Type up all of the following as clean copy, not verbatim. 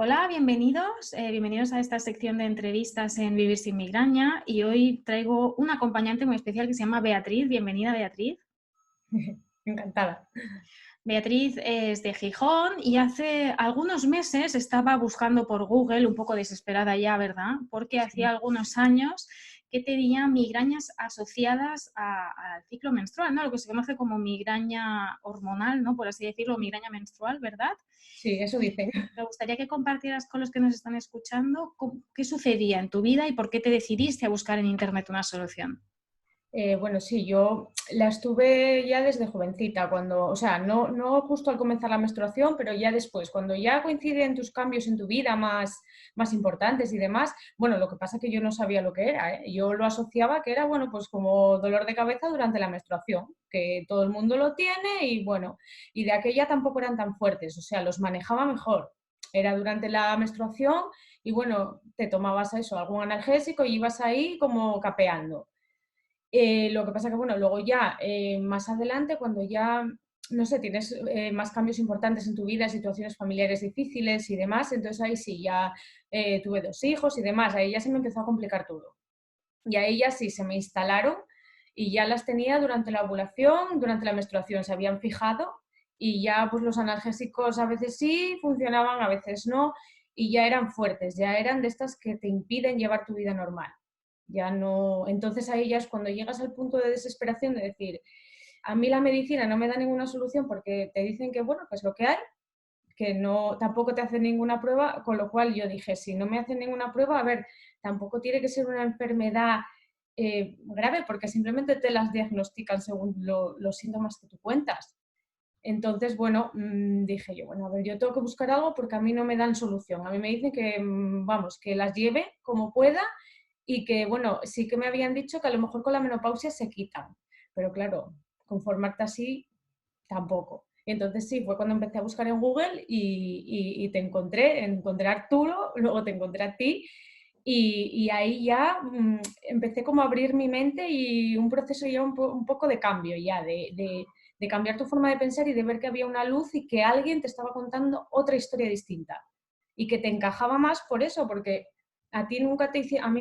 Hola, bienvenidos. Bienvenidos a esta sección de entrevistas en Vivir sin migraña y hoy traigo una acompañante muy especial que se llama Beatriz. Bienvenida, Beatriz. Encantada. Beatriz es de Gijón y hace algunos meses estaba buscando por Google, un poco desesperada ya, ¿verdad? Porque hacía Sí. algunos años que tenía migrañas asociadas al ciclo menstrual, ¿no? Lo que se conoce como migraña hormonal, ¿no? Por así decirlo, migraña menstrual, ¿verdad? Sí, eso Y dicen. me gustaría que compartieras con los que nos están escuchando qué sucedía en tu vida y por qué te decidiste a buscar en Internet una solución. Bueno, sí, yo la estuve ya desde jovencita, cuando, o sea, no justo al comenzar la menstruación, pero ya después, cuando ya coinciden tus cambios en tu vida más importantes y demás. Bueno, lo que pasa es que yo no sabía lo que era, ¿eh? Yo lo asociaba que era, bueno, pues como dolor de cabeza durante la menstruación, que todo el mundo lo tiene y bueno, y de aquella tampoco eran tan fuertes, o sea, los manejaba mejor. Era durante la menstruación y bueno, te tomabas eso, algún analgésico y ibas ahí como capeando. Lo que pasa que, bueno, luego ya más adelante, cuando ya, no sé, tienes más cambios importantes en tu vida, situaciones familiares difíciles y demás, entonces ahí sí, ya tuve 2 hijos y demás, ahí ya se me empezó a complicar todo. Y ahí ya sí, se me instalaron y ya las tenía durante la ovulación, durante la menstruación, se habían fijado y ya pues los analgésicos a veces sí funcionaban, a veces no, y ya eran fuertes, ya eran de estas que te impiden llevar tu vida normal. Ya no, entonces ahí ya es cuando llegas al punto de desesperación de decir, a mí la medicina no me da ninguna solución porque te dicen que bueno, que es lo que hay, que no, tampoco te hacen ninguna prueba, con lo cual yo dije, si no me hacen ninguna prueba, a ver, tampoco tiene que ser una enfermedad grave, porque simplemente te las diagnostican según los síntomas que tú cuentas. Entonces, bueno, dije yo, bueno, a ver, yo tengo que buscar algo porque a mí no me dan solución. A mí me dicen que, vamos, que las lleve como pueda y que, bueno, sí que me habían dicho que a lo mejor con la menopausia se quitan, pero claro, conformarte así tampoco. Entonces sí, fue cuando empecé a buscar en Google y te encontré a Arturo, luego te encontré a ti y ahí ya empecé como a abrir mi mente y un proceso ya un poco de cambio ya, de cambiar tu forma de pensar y de ver que había una luz y que alguien te estaba contando otra historia distinta y que te encajaba más por eso, porque a mí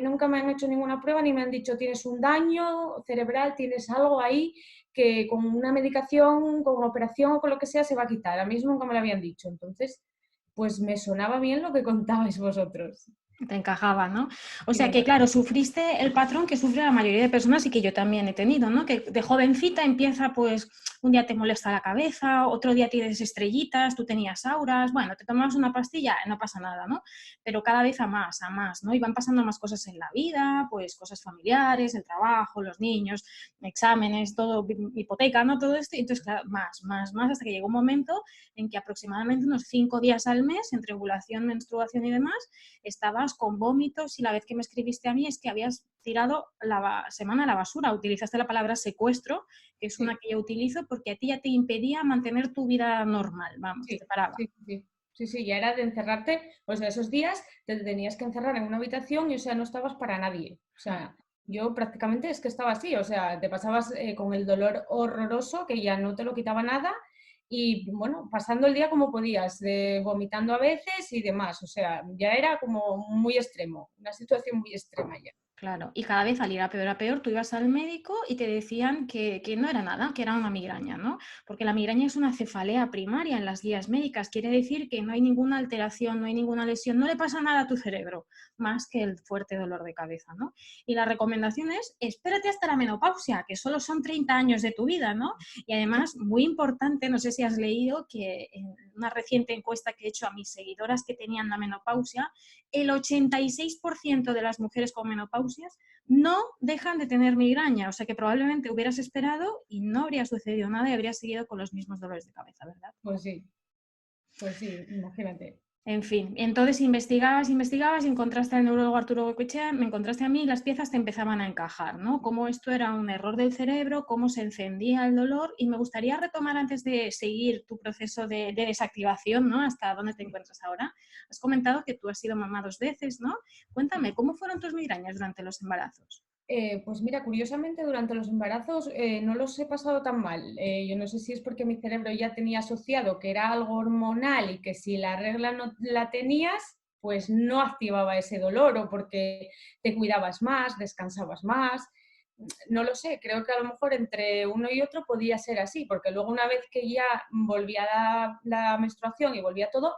nunca me han hecho ninguna prueba ni me han dicho tienes un daño cerebral, tienes algo ahí que con una medicación, con una operación o con lo que sea se va a quitar. A mí eso nunca me lo habían dicho. Entonces, pues me sonaba bien lo que contabais vosotros. Te encajaba, ¿no? O Y me sea que, claro, sufriste el patrón que sufre la mayoría de personas y que yo también he tenido, ¿no? Que de jovencita empieza, pues, un día te molesta la cabeza, otro día tienes estrellitas, tú tenías auras, bueno, te tomabas una pastilla, no pasa nada, ¿no? Pero cada vez a más, ¿no? Y van pasando más cosas en la vida, pues cosas familiares, el trabajo, los niños, exámenes, todo, hipoteca, ¿no? Todo esto, y entonces, claro, más, hasta que llegó un momento en que aproximadamente unos 5 días al mes, entre ovulación, menstruación y demás, estabas con vómitos y la vez que me escribiste a mí es que habías tirado la semana a la basura. Utilizaste la palabra secuestro, que es una Sí, que yo utilizo porque a ti ya te impedía mantener tu vida normal, vamos, te sí, paraba. sí, sí. Sí, sí, ya era de encerrarte, o sea, esos días te tenías que encerrar en una habitación y, o sea, no estabas para nadie. O sea, yo prácticamente es que estaba así, o sea, te pasabas con el dolor horroroso que ya no te lo quitaba nada y, bueno, pasando el día como podías, vomitando a veces y demás, o sea, ya era como muy extremo, una situación muy extrema ya. Claro, y cada vez al ir a peor, tú ibas al médico y te decían que no era nada, que era una migraña, ¿no? Porque la migraña es una cefalea primaria en las guías médicas, quiere decir que no hay ninguna alteración, no hay ninguna lesión, no le pasa nada a tu cerebro, más que el fuerte dolor de cabeza, ¿no? Y la recomendación es, espérate hasta la menopausia, que solo son 30 años de tu vida, ¿no? Y además, muy importante, no sé si has leído que en una reciente encuesta que he hecho a mis seguidoras que tenían la menopausia, el 86% de las mujeres con menopausias no dejan de tener migraña, o sea que probablemente hubieras esperado y no habría sucedido nada y habrías seguido con los mismos dolores de cabeza, ¿verdad? Sí, pues sí, imagínate. En fin, entonces investigabas, encontraste al neurólogo Arturo Goicoechea, me encontraste a mí y las piezas te empezaban a encajar, ¿no? Cómo esto era un error del cerebro, cómo se encendía el dolor y me gustaría retomar antes de seguir tu proceso de desactivación, ¿no? Hasta dónde te encuentras ahora. Has comentado que tú has sido mamá 2 veces, ¿no? Cuéntame, ¿cómo fueron tus migrañas durante los embarazos? Pues mira, curiosamente durante los embarazos no los he pasado tan mal. Yo no sé si es porque mi cerebro ya tenía asociado que era algo hormonal y que si la regla no la tenías, pues no activaba ese dolor o porque te cuidabas más, descansabas más. No lo sé, creo que a lo mejor entre uno y otro podía ser así, porque luego una vez que ya volvía la menstruación y volvía todo,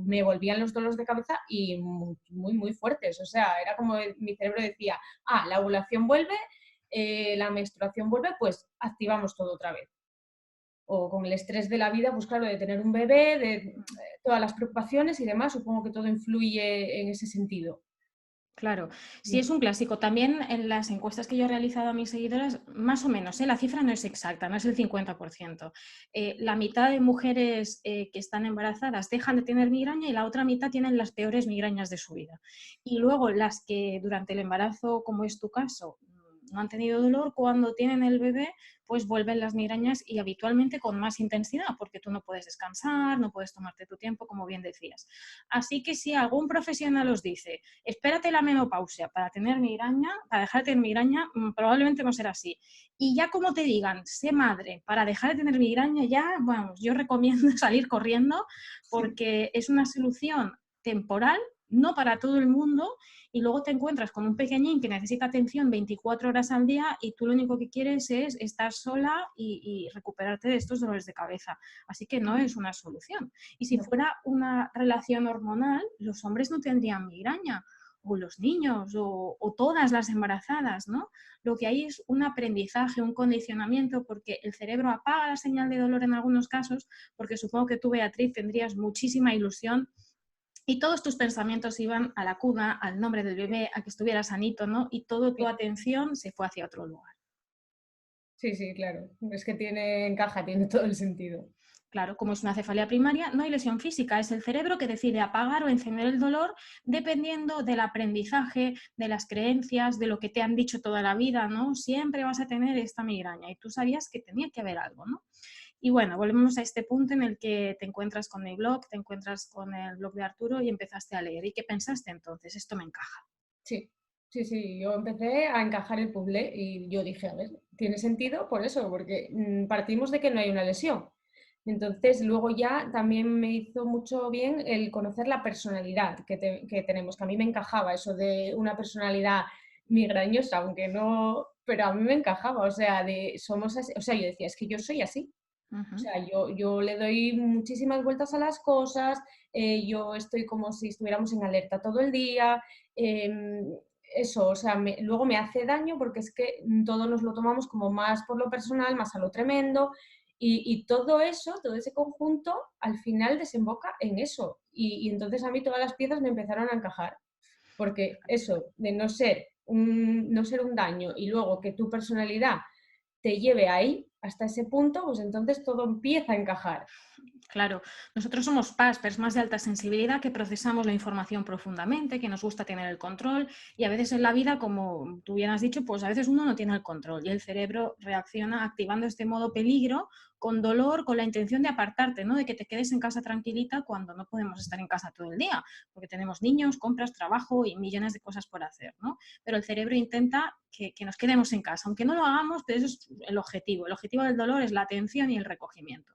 me volvían los dolores de cabeza y muy, muy, muy fuertes. O sea, era como mi cerebro decía, ah, la ovulación vuelve, la menstruación vuelve, pues activamos todo otra vez. O con el estrés de la vida, pues claro, de tener un bebé, de todas las preocupaciones y demás, supongo que todo influye en ese sentido. Claro, sí es un clásico. También en las encuestas que yo he realizado a mis seguidoras, más o menos, la cifra no es exacta, no es el 50%. La mitad de mujeres que están embarazadas dejan de tener migraña y la otra mitad tienen las peores migrañas de su vida. Y luego las que durante el embarazo, como es tu caso, no han tenido dolor, cuando tienen el bebé, pues vuelven las migrañas y habitualmente con más intensidad, porque tú no puedes descansar, no puedes tomarte tu tiempo, como bien decías. Así que si algún profesional os dice, espérate la menopausia para tener migraña, para dejar de tener migraña, probablemente no será así. Y ya como te digan, sé madre para dejar de tener migraña, ya, bueno, yo recomiendo salir corriendo Sí. porque es una solución temporal, no para todo el mundo, y luego te encuentras con un pequeñín que necesita atención 24 horas al día y tú lo único que quieres es estar sola y recuperarte de estos dolores de cabeza. Así que no es una solución. Y si No. fuera una relación hormonal, los hombres no tendrían migraña, o los niños, o todas las embarazadas, ¿no? Lo que hay es un aprendizaje, un condicionamiento, porque el cerebro apaga la señal de dolor en algunos casos, porque supongo que tú, Beatriz, tendrías muchísima ilusión y todos tus pensamientos iban a la cuna, al nombre del bebé, a que estuviera sanito, ¿no? Y toda tu Sí, atención se fue hacia otro lugar. sí, sí, claro. Es que tiene, encaja, tiene todo el sentido. Claro, como es una cefalea primaria, no hay lesión física, es el cerebro que decide apagar o encender el dolor dependiendo del aprendizaje, de las creencias, de lo que te han dicho toda la vida, ¿no? Siempre vas a tener esta migraña y tú sabías que tenía que haber algo, ¿no? Y bueno, volvemos a este punto en el que te encuentras con mi blog, te encuentras con el blog de Arturo y empezaste a leer. ¿Y qué pensaste entonces? Esto me encaja. Sí, sí, sí, yo empecé a encajar el puzzle y yo dije, a ver, tiene sentido por eso, porque partimos de que no hay una lesión. Entonces, luego ya también me hizo mucho bien el conocer la personalidad que tenemos, que a mí me encajaba eso de una personalidad migrañosa, aunque no, pero a mí me encajaba, o sea, de somos así, o sea, yo decía, es que yo soy así. Uh O -huh. sea, yo le doy muchísimas vueltas a las cosas, yo estoy como si estuviéramos en alerta todo el día, eso, o sea, luego me hace daño porque es que todo nos lo tomamos como más por lo personal, más a lo tremendo, y todo eso, todo ese conjunto, al final desemboca en eso. Y entonces a mí todas las piezas me empezaron a encajar, porque eso, de no ser un daño y luego que tu personalidad te lleve ahí, hasta ese punto, pues entonces todo empieza a encajar. Claro, nosotros somos personas de alta sensibilidad que procesamos la información profundamente, que nos gusta tener el control y a veces en la vida, como tú bien has dicho, pues a veces uno no tiene el control y el cerebro reacciona activando este modo peligro con dolor, con la intención de apartarte, ¿no? De que te quedes en casa tranquilita cuando no podemos estar en casa todo el día, porque tenemos niños, compras, trabajo y millones de cosas por hacer, ¿no? Pero el cerebro intenta que nos quedemos en casa, aunque no lo hagamos, pero eso es el objetivo. El objetivo del dolor es la atención y el recogimiento.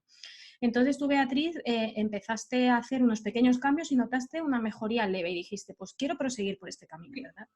Entonces tú, Beatriz, empezaste a hacer unos pequeños cambios y notaste una mejoría leve y dijiste, pues quiero proseguir por este camino, Sí, ¿verdad?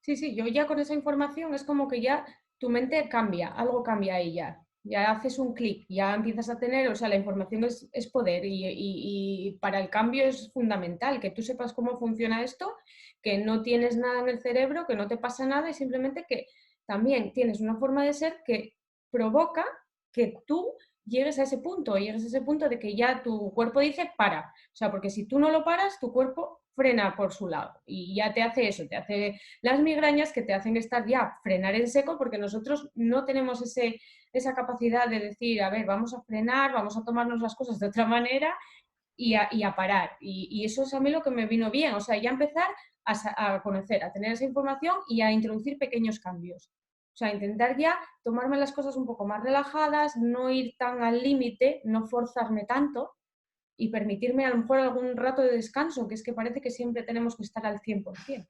sí, sí, yo ya con esa información es como que ya tu mente cambia, algo cambia ahí ya. Ya haces un clic, ya empiezas a tener, o sea, la información es poder y para el cambio es fundamental que tú sepas cómo funciona esto, que no tienes nada en el cerebro, que no te pasa nada y simplemente que también tienes una forma de ser que provoca que tú llegues a ese punto de que ya tu cuerpo dice para. O sea, porque si tú no lo paras, tu cuerpo frena por su lado y ya te hace eso, te hace las migrañas que te hacen estar ya, frenar en seco, porque nosotros no tenemos esa capacidad de decir, a ver, vamos a frenar, vamos a tomarnos las cosas de otra manera y a parar. Y eso es a mí lo que me vino bien, o sea, ya empezar a conocer, a tener esa información y a introducir pequeños cambios. O sea, intentar ya tomarme las cosas un poco más relajadas, no ir tan al límite, no forzarme tanto y permitirme a lo mejor algún rato de descanso, que es que parece que siempre tenemos que estar al 100%.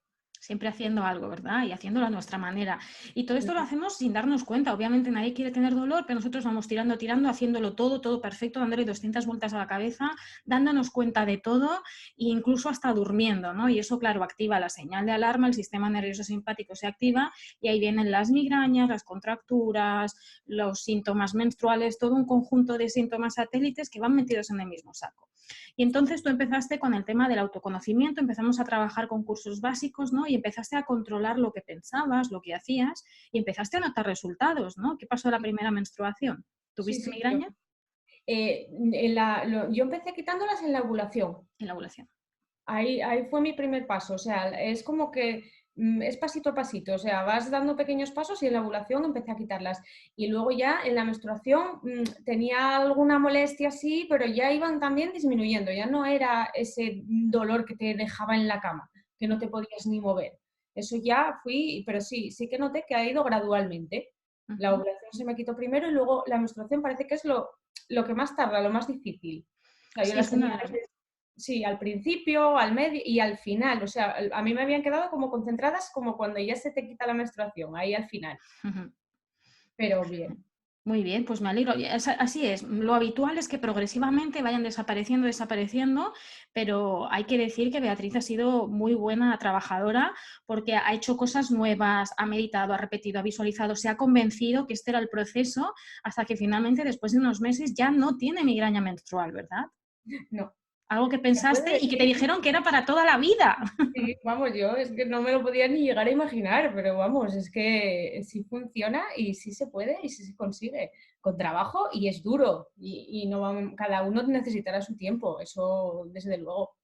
Siempre haciendo algo, ¿verdad? Y haciéndolo a nuestra manera. Y todo esto lo hacemos sin darnos cuenta. Obviamente nadie quiere tener dolor, pero nosotros vamos tirando, tirando, haciéndolo todo, todo perfecto, dándole 200 vueltas a la cabeza, dándonos cuenta de todo e incluso hasta durmiendo, ¿no? Y eso, claro, activa la señal de alarma, el sistema nervioso simpático se activa y ahí vienen las migrañas, las contracturas, los síntomas menstruales, todo un conjunto de síntomas satélites que van metidos en el mismo saco. Y entonces tú empezaste con el tema del autoconocimiento, empezamos a trabajar con cursos básicos, ¿no? Y empezaste a controlar lo que pensabas, lo que hacías, y empezaste a notar resultados, ¿no? ¿Qué pasó la primera menstruación? Sí, ¿Tuviste sí, yo, migraña? yo empecé quitándolas en la ovulación. En la ovulación. Ahí fue mi primer paso, o sea, es como que es pasito a pasito, o sea, vas dando pequeños pasos y en la ovulación empecé a quitarlas. Y luego ya en la menstruación tenía alguna molestia, sí, pero ya iban también disminuyendo, ya no era ese dolor que te dejaba en la cama, que no te podías ni mover. Eso ya fui, pero sí, sí que noté que ha ido gradualmente. La Ujú. ovulación se me quitó primero y luego la menstruación parece que es lo que más tarda, lo más difícil. O sea, yo Sí, las es una tenía de las... sí, al principio, al medio y al final. O sea, a mí me habían quedado como concentradas como cuando ya se te quita la menstruación, ahí al final. Ujú. Pero bien. Muy bien, pues me alegro. Así es. Lo habitual es que progresivamente vayan desapareciendo, desapareciendo, pero hay que decir que Beatriz ha sido muy buena trabajadora porque ha hecho cosas nuevas, ha meditado, ha repetido, ha visualizado, se ha convencido que este era el proceso hasta que finalmente, después de unos meses, ya no tiene migraña menstrual, ¿verdad? No. Algo que ¿Se puede pensaste y que te decir? dijeron que era para toda la vida. Sí, vamos, yo es que no me lo podía ni llegar a imaginar, pero vamos, es que sí funciona y sí se puede y sí se consigue. Con trabajo y es duro y no cada uno necesitará su tiempo, eso desde luego.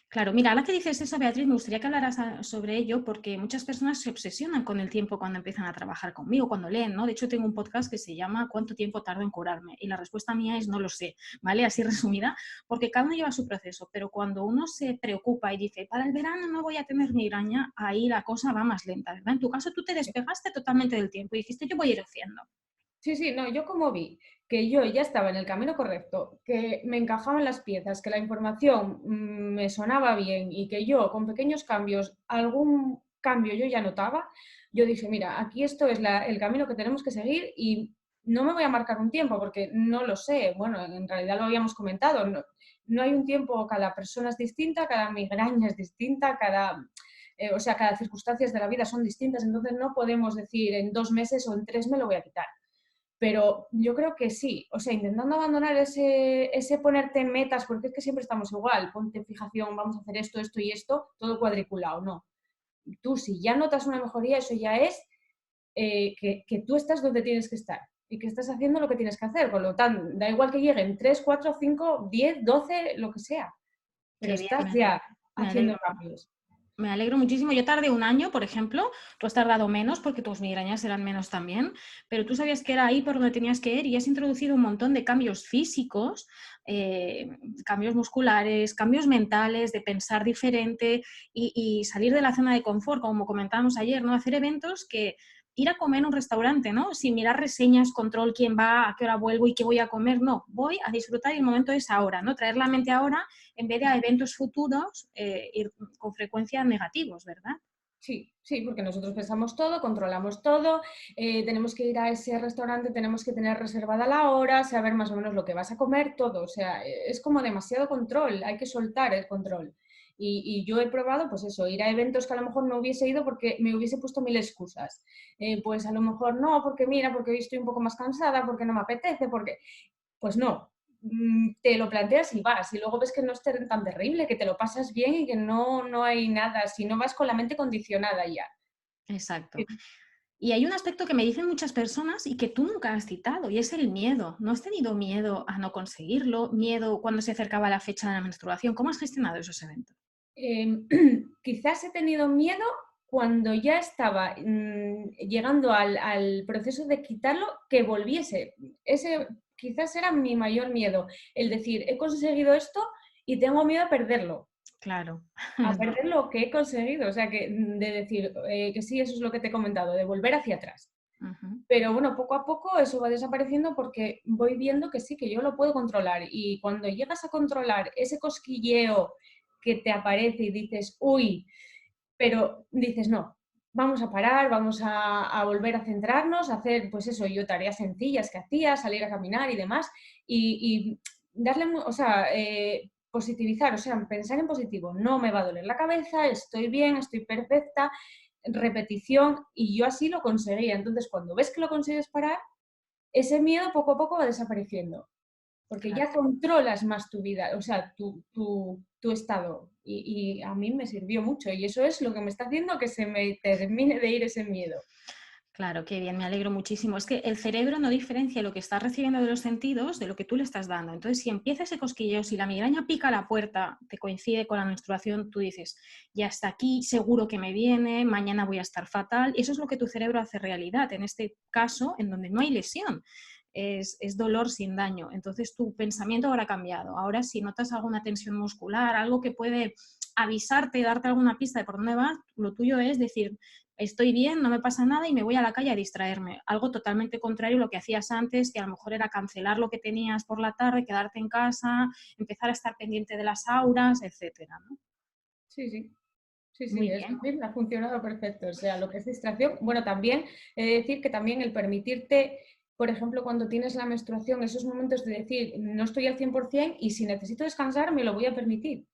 Claro, mira, ahora que dices eso, Beatriz, me gustaría que hablaras sobre ello porque muchas personas se obsesionan con el tiempo cuando empiezan a trabajar conmigo, cuando leen, ¿no? De hecho, tengo un podcast que se llama ¿Cuánto tiempo tardo en curarme? Y la respuesta mía es no lo sé, ¿vale? Así resumida, porque cada uno lleva su proceso, pero cuando uno se preocupa y dice, para el verano no voy a tener migraña, ahí la cosa va más lenta, ¿verdad? En tu caso, tú te despegaste totalmente del tiempo y dijiste, yo voy a ir haciendo. Sí, sí, no, yo como vi que yo ya estaba en el camino correcto, que me encajaban las piezas, que la información me sonaba bien y que yo con pequeños cambios, algún cambio yo ya notaba, yo dije, mira, aquí esto es el camino que tenemos que seguir y no me voy a marcar un tiempo porque no lo sé. Bueno, en realidad lo habíamos comentado, no, no hay un tiempo, cada persona es distinta, cada migraña es distinta, o sea, cada circunstancias de la vida son distintas, entonces no podemos decir en 2 meses o en 3 me lo voy a quitar. Pero yo creo que sí, o sea, intentando abandonar ese ponerte metas, porque es que siempre estamos igual, ponte fijación, vamos a hacer esto, esto y esto, todo cuadriculado, no. Tú si ya notas una mejoría, eso ya es que tú estás donde tienes que estar y que estás haciendo lo que tienes que hacer, por lo tanto, da igual que lleguen 3, 4, 5, 10, 12, lo que sea, pero Qué bien, estás ya me haciendo alegro. cambios. Me alegro muchísimo. Yo tardé un año, por ejemplo. Tú has tardado menos porque tus migrañas eran menos también, pero tú sabías que era ahí por donde tenías que ir y has introducido un montón de cambios físicos, eh, cambios musculares, cambios mentales, de pensar diferente y salir de la zona de confort, como comentábamos ayer, ¿no? Hacer eventos que ir a comer a un restaurante, ¿no? Sin mirar reseñas, control, quién va, a qué hora vuelvo y qué voy a comer, no. Voy a disfrutar y el momento es ahora, ¿no? Traer la mente ahora en vez de a eventos futuros ir con frecuencia negativos, ¿verdad? Sí, sí, porque nosotros pensamos todo, controlamos todo, tenemos que ir a ese restaurante, tenemos que tener reservada la hora, saber más o menos lo que vas a comer, todo. O sea, es como demasiado control, hay que soltar el control. Y yo he probado, pues eso, ir a eventos que a lo mejor no hubiese ido porque me hubiese puesto mil excusas. Pues a lo mejor no, porque mira, porque hoy estoy un poco más cansada, porque no me apetece, porque... Pues no, te lo planteas y vas, y luego ves que no es tan terrible, que te lo pasas bien y que no hay nada, si no vas con la mente condicionada ya. Exacto. Y hay un aspecto que me dicen muchas personas y que tú nunca has citado, y es el miedo. ¿No has tenido miedo a no conseguirlo? ¿Miedo cuando se acercaba la fecha de la menstruación? ¿Cómo has gestionado esos eventos? Quizás he tenido miedo cuando ya estaba llegando al proceso de quitarlo, que volviese. Ese quizás era mi mayor miedo, el decir, he conseguido esto y tengo miedo a perderlo. Claro, A es perder normal. lo que he conseguido, o sea, que de decir que sí, eso es lo que te he comentado, de volver hacia atrás. Ujú. Pero bueno, poco a poco eso va desapareciendo porque voy viendo que sí, que yo lo puedo controlar. Y cuando llegas a controlar ese cosquilleo que te aparece y dices, uy, pero dices, no, vamos a parar, vamos a volver a centrarnos, a hacer, pues eso, yo tareas sencillas que hacía, salir a caminar y demás, y darle, o sea, positivizar, o sea, pensar en positivo, no me va a doler la cabeza, estoy bien, estoy perfecta, repetición, y yo así lo conseguía. Entonces, cuando ves que lo consigues parar, ese miedo poco a poco va desapareciendo, porque Claro. ya controlas más tu vida, o sea, tu estado. Y a mí me sirvió mucho y eso es lo que me está haciendo que se me termine de ir ese miedo. Claro, qué bien, me alegro muchísimo. Es que el cerebro no diferencia lo que estás recibiendo de los sentidos de lo que tú le estás dando. Entonces, si empieza ese cosquilleo, si la migraña pica a la puerta, te coincide con la menstruación, tú dices, ya está aquí, seguro que me viene, mañana voy a estar fatal. Eso es lo que tu cerebro hace realidad, en este caso, en donde no hay lesión. Es dolor sin daño. Entonces, tu pensamiento habrá cambiado. Ahora, si notas alguna tensión muscular, algo que puede avisarte, darte alguna pista de por dónde vas, lo tuyo es decir, estoy bien, no me pasa nada y me voy a la calle a distraerme. Algo totalmente contrario a lo que hacías antes, que a lo mejor era cancelar lo que tenías por la tarde, quedarte en casa, empezar a estar pendiente de las auras, etcétera, ¿no? Sí, sí. Sí, sí, Muy eso bien. ha funcionado perfecto. O sea, lo que es distracción, bueno, también he de decir que también el permitirte, por ejemplo, cuando tienes la menstruación, esos momentos de decir, no estoy al 100% y si necesito descansar, me lo voy a permitir.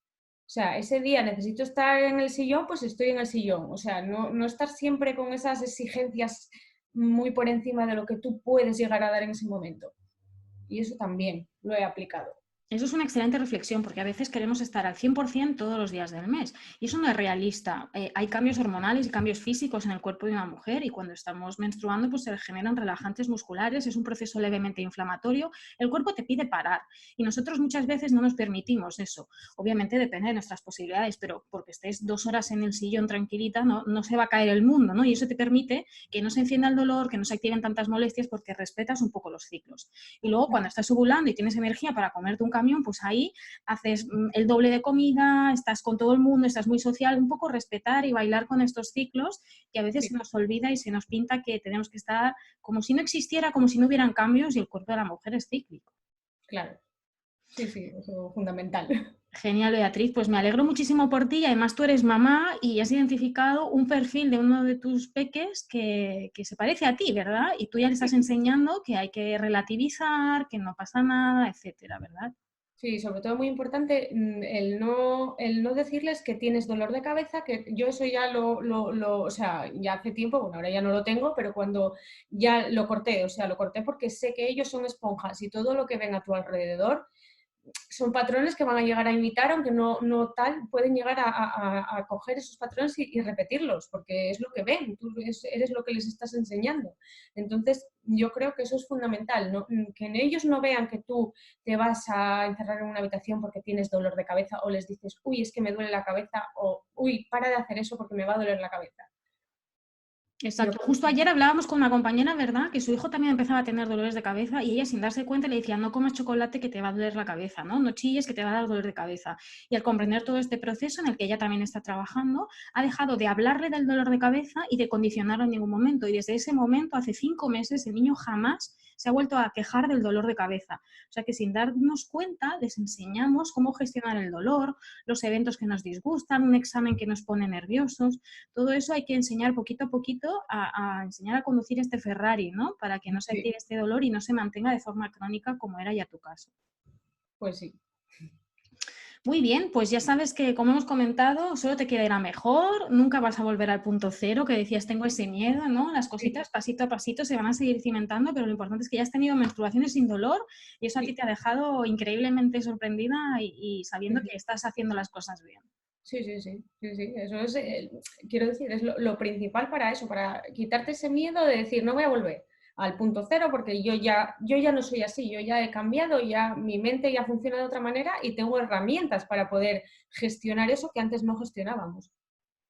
O sea, ese día necesito estar en el sillón, pues estoy en el sillón. O sea, no estar siempre con esas exigencias muy por encima de lo que tú puedes llegar a dar en ese momento. Y eso también lo he aplicado. Eso es una excelente reflexión porque a veces queremos estar al 100% todos los días del mes y eso no es realista. Hay cambios hormonales y cambios físicos en el cuerpo de una mujer y cuando estamos menstruando pues se generan relajantes musculares, es un proceso levemente inflamatorio, el cuerpo te pide parar y nosotros muchas veces no nos permitimos eso. Obviamente depende de nuestras posibilidades, pero porque estés 2 horas en el sillón tranquilita no se va a caer el mundo, ¿no? Y eso te permite que no se encienda el dolor, que no se activen tantas molestias porque respetas un poco los ciclos. Y luego cuando estás ovulando y tienes energía para comerte un camión, pues ahí haces el doble de comida, estás con todo el mundo, estás muy social, un poco respetar y bailar con estos ciclos que a veces Sí, se nos olvida y se nos pinta que tenemos que estar como si no existiera, como si no hubieran cambios y el cuerpo de la mujer es cíclico. claro. Sí, sí, eso es fundamental. Genial, Beatriz. Pues me alegro muchísimo por ti y además tú eres mamá y has identificado un perfil de uno de tus peques que se parece a ti, ¿verdad? Y tú ya le estás enseñando que hay que relativizar, que no pasa nada, etcétera, ¿verdad? Sí, sobre todo muy importante el no decirles que tienes dolor de cabeza, que yo eso ya o sea, ya hace tiempo, bueno, ahora ya no lo tengo, pero cuando ya lo corté, o sea, lo corté porque sé que ellos son esponjas y todo lo que ven a tu alrededor son patrones que van a llegar a imitar, aunque no tal, pueden llegar a coger esos patrones y repetirlos, porque es lo que ven, tú eres lo que les estás enseñando. Entonces, yo creo que eso es fundamental, ¿no? Que ellos no vean que tú te vas a encerrar en una habitación porque tienes dolor de cabeza o les dices, uy, es que me duele la cabeza o, uy, para de hacer eso porque me va a doler la cabeza. Yo Exacto. creo Justo ayer hablábamos con una compañera, ¿verdad? Que su hijo también empezaba a tener dolores de cabeza y ella sin darse cuenta le decía, no comas chocolate que te va a doler la cabeza, ¿no? No chilles que te va a dar dolor de cabeza. Y al comprender todo este proceso en el que ella también está trabajando, ha dejado de hablarle del dolor de cabeza y de condicionarlo en ningún momento. Y desde ese momento, hace 5 meses, el niño jamás se ha vuelto a quejar del dolor de cabeza. O sea que sin darnos cuenta les enseñamos cómo gestionar el dolor, los eventos que nos disgustan, un examen que nos pone nerviosos. Todo eso hay que enseñar poquito a poquito a enseñar a conducir este Ferrari, ¿no? Para que no se sí, active este dolor y no se mantenga de forma crónica como era ya tu caso. pues sí. Muy bien, pues ya sabes que como hemos comentado, solo te queda ir a mejor, nunca vas a volver al punto cero que decías tengo ese miedo, ¿no? Las Sí, cositas pasito a pasito se van a seguir cimentando, pero lo importante es que ya has tenido menstruaciones sin dolor y eso a ti sí, te ha dejado increíblemente sorprendida y sí, sabiendo sí. que estás haciendo las cosas bien. Sí, sí, sí, sí, sí, eso es, quiero decir, es lo principal para eso, para quitarte ese miedo de decir, no voy a volver al punto cero porque yo ya no soy así, yo ya he cambiado, ya mi mente ya funciona de otra manera y tengo herramientas para poder gestionar eso que antes no gestionábamos.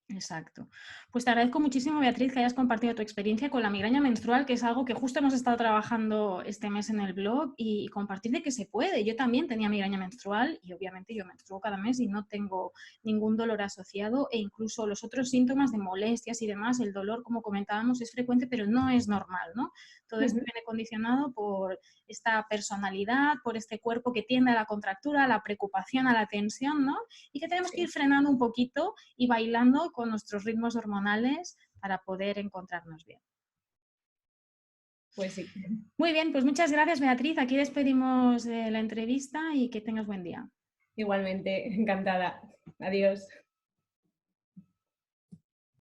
Exacto. Pues te agradezco muchísimo, Beatriz, que hayas compartido tu experiencia con la migraña menstrual, que es algo que justo hemos estado trabajando este mes en el blog y compartir de que se puede. Yo también tenía migraña menstrual y obviamente yo menstruo cada mes y no tengo ningún dolor asociado e incluso los otros síntomas de molestias y demás, el dolor, como comentábamos, es frecuente, pero no es normal, ¿no? Todo esto Ujú. viene condicionado por esta personalidad, por este cuerpo que tiende a la contractura, a la preocupación, a la tensión, ¿no? Y que tenemos que Sí, ir frenando un poquito y bailando poco nuestros ritmos hormonales para poder encontrarnos bien. Pues sí. Muy bien, pues muchas gracias, Beatriz. Aquí despedimos la entrevista y que tengas buen día. Igualmente, encantada. Adiós.